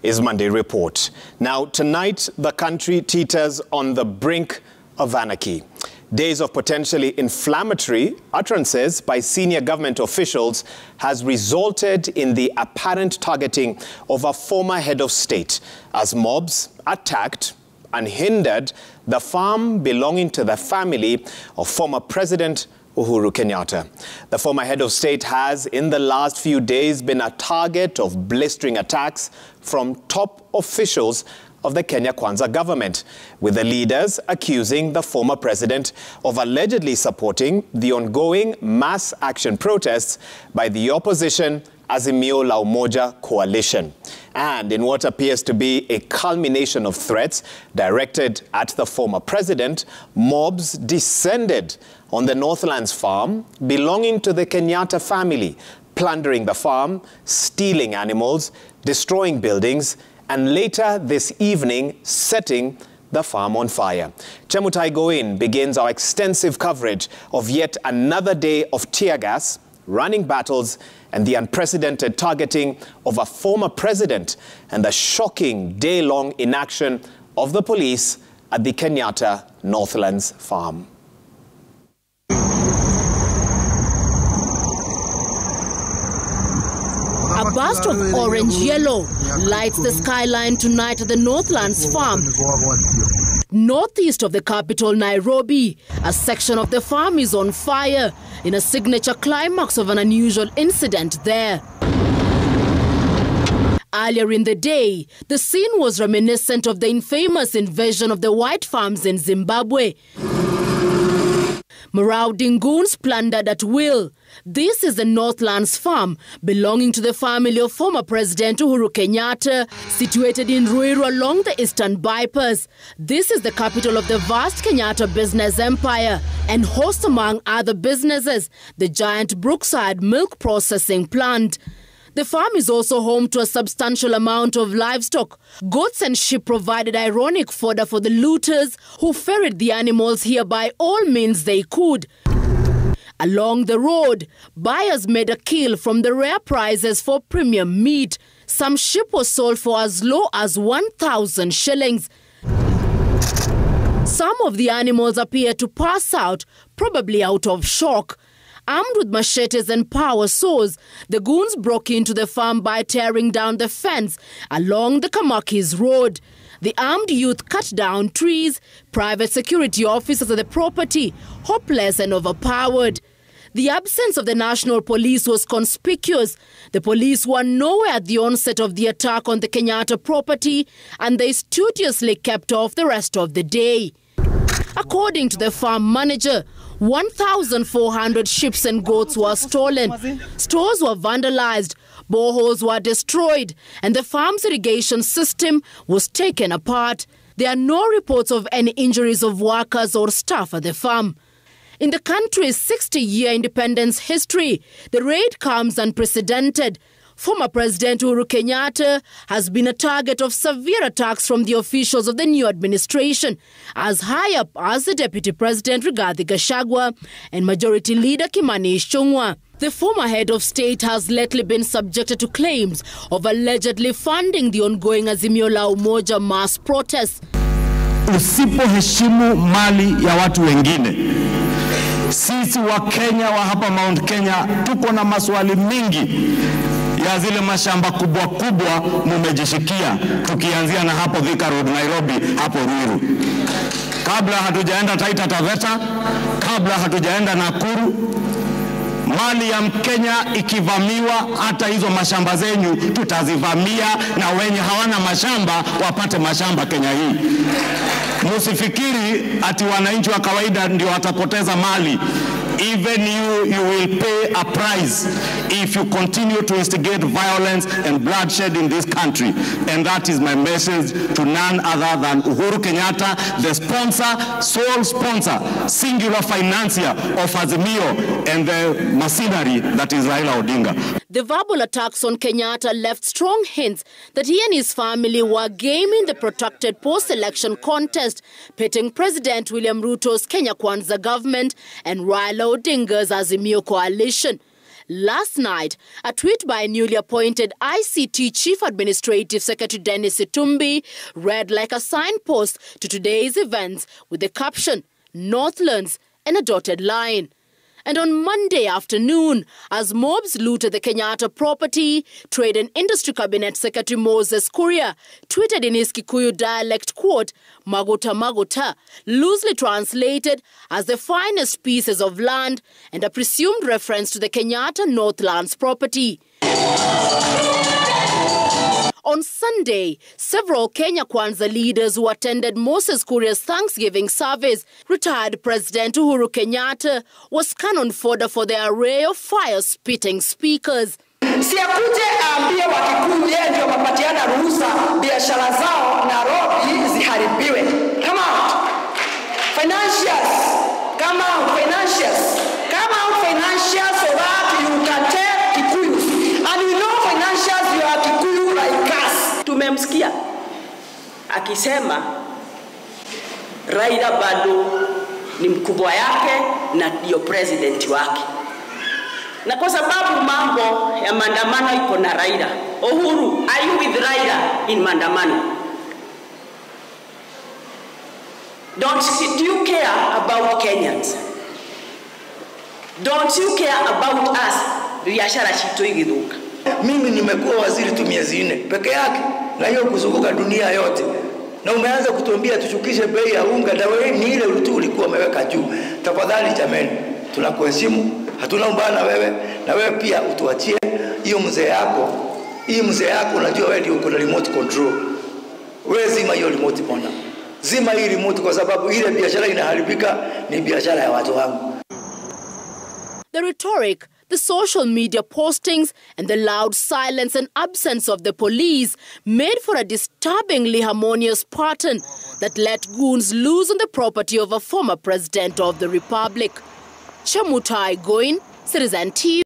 Is Monday Report. Now, tonight, the country teeters on the brink of anarchy. Days of potentially inflammatory utterances by senior government officials has resulted in the apparent targeting of a former head of state as mobs attacked and hindered the farm belonging to the family of former President Ruiru Kenyatta. The former head of state has, in the last few days, been a target of blistering attacks from top officials of the Kenya Kwanza government, with the leaders accusing the former president of allegedly supporting the ongoing mass action protests by the opposition Azimio la Umoja coalition. And in what appears to be a culmination of threats directed at the former president, mobs descended on the Northlands farm belonging to the Kenyatta family, plundering the farm, stealing animals, destroying buildings, and later this evening setting the farm on fire. Chemutai Goin begins our extensive coverage of yet another day of tear gas, running battles, and the unprecedented targeting of a former president and the shocking day-long inaction of the police at the Kenyatta Northlands farm. A burst of orange yellow lights the skyline tonight at the Northlands farm. Northeast of the capital, Nairobi, a section of the farm is on fire in a signature climax of an unusual incident there. Earlier in the day, the scene was reminiscent of the infamous invasion of the white farms in Zimbabwe. Marauding goons plundered at will. This is the Northlands farm belonging to the family of former President Ruiru Kenyatta, situated in Ruiru along the Eastern Bypass. This is the capital of the vast Kenyatta business empire and hosts, among other businesses, the giant Brookside milk processing plant. The farm is also home to a substantial amount of livestock. Goats and sheep provided ironic fodder for the looters who ferried the animals here by all means they could. Along the road, buyers made a kill from the rare prices for premium meat. Some sheep were sold for as low as 1,000 shillings. Some of the animals appear to pass out, probably out of shock. Armed with machetes and power saws, the goons broke into the farm by tearing down the fence along the Kamakis Road. The armed youth cut down trees. Private security officers at the property, hopeless and overpowered. The absence of the national police was conspicuous. The police were nowhere at the onset of the attack on the Kenyatta property, and they studiously kept off the rest of the day. According to the farm manager, 1,400 sheep and goats were stolen, stores were vandalized, boreholes were destroyed, and the farm's irrigation system was taken apart. There are no reports of any injuries of workers or staff at the farm. In the country's 60-year independence history, the raid comes unprecedented. Former President Ruiru Kenyatta has been a target of severe attacks from the officials of the new administration, as high up as the Deputy President Rigathi Gachagua and Majority Leader Kimani Ichung'wah. The former head of state has lately been subjected to claims of allegedly funding the ongoing Azimio la Umoja mass protests. Usipoheshimu mali ya watu wengine. Sisi wa Kenya wa hapa Mount Kenya tuko na maswali mingi ya zile mashamba kubwa kubwa mumejishikia, tukianzia na hapo Thika Road Nairobi, hapo Ruiru. Kabla hatujaenda Taita Taveta, kabla hatujaenda Nakuru, mali ya Mkenya ikivamiwa, hata hizo mashamba zenyu tutazivamia, na wenye hawana mashamba wapate mashamba Kenya hii. Musifikiri ati wananchi wa kawaida ndio watapoteza mali. Even you will pay a price if you continue to instigate violence and bloodshed in this country. And that is my message to none other than Ruiru Kenyatta, the sponsor, sole sponsor, singular financier of Azimio and the machinery that is Raila Odinga. The verbal attacks on Kenyatta left strong hints that he and his family were gaming the protracted post-election contest, pitting President William Ruto's Kenya Kwanza government and Raila Odinga's Azimio coalition. Last night, a tweet by newly appointed ICT Chief Administrative Secretary Dennis Itumbi read like a signpost to today's events with the caption, Northlands, and a dotted line. And on Monday afternoon, as mobs looted the Kenyatta property, Trade and Industry Cabinet Secretary Moses Kuria tweeted in his Kikuyu dialect, quote, Magota Magota, loosely translated as the finest pieces of land and a presumed reference to the Kenyatta Northlands property. On Sunday, several Kenya Kwanza leaders who attended Moses Kuria's Thanksgiving service, retired President Uhuru Kenyatta, was cannon fodder for the array of fire-spitting speakers. Siakuje aambie Wakikuyu yeye ndio mapatiana ruhusa biashara zao Nairobi ziharibiwe. Come out. Financials. Come out, financials. Come out, financials, so that you can tell Kikuyu. And you know financials, you are Kikuyu like us. Tumemsikia akisema Raila bado ni mkubwa yake na ndio president wake. Na kwa sababu mambo ya maandamano iko na Raila. Uhuru, are you with Raila in maandamano? Do you care about Kenyans? Don't you care about us? Biashara shito igithuka. Mimi nimekuwa waziri tu miezi 4 peke yake na hiyo kuzunguka dunia yote. Na umeanza kutuambia tushukishe bei ya unga na wewe ni ile tu ulikuwa umeweka juu. Tafadhali jameni, tunakuheshimu, hatuna mbana na wewe, na wewe pia utuachie hiyo mzee yako. Hii mzee yako unajua wewe ndio uko na remote control. Wewe zima hiyo remote bwana. Zima hii remote kwa sababu ile biashara inaharibika, ni biashara ya watu wangu. The rhetoric, the social media postings, and the loud silence and absence of the police made for a disturbingly harmonious pattern that let goons loose on the property of a former president of the republic. Chemutai Goin, Citizen TV.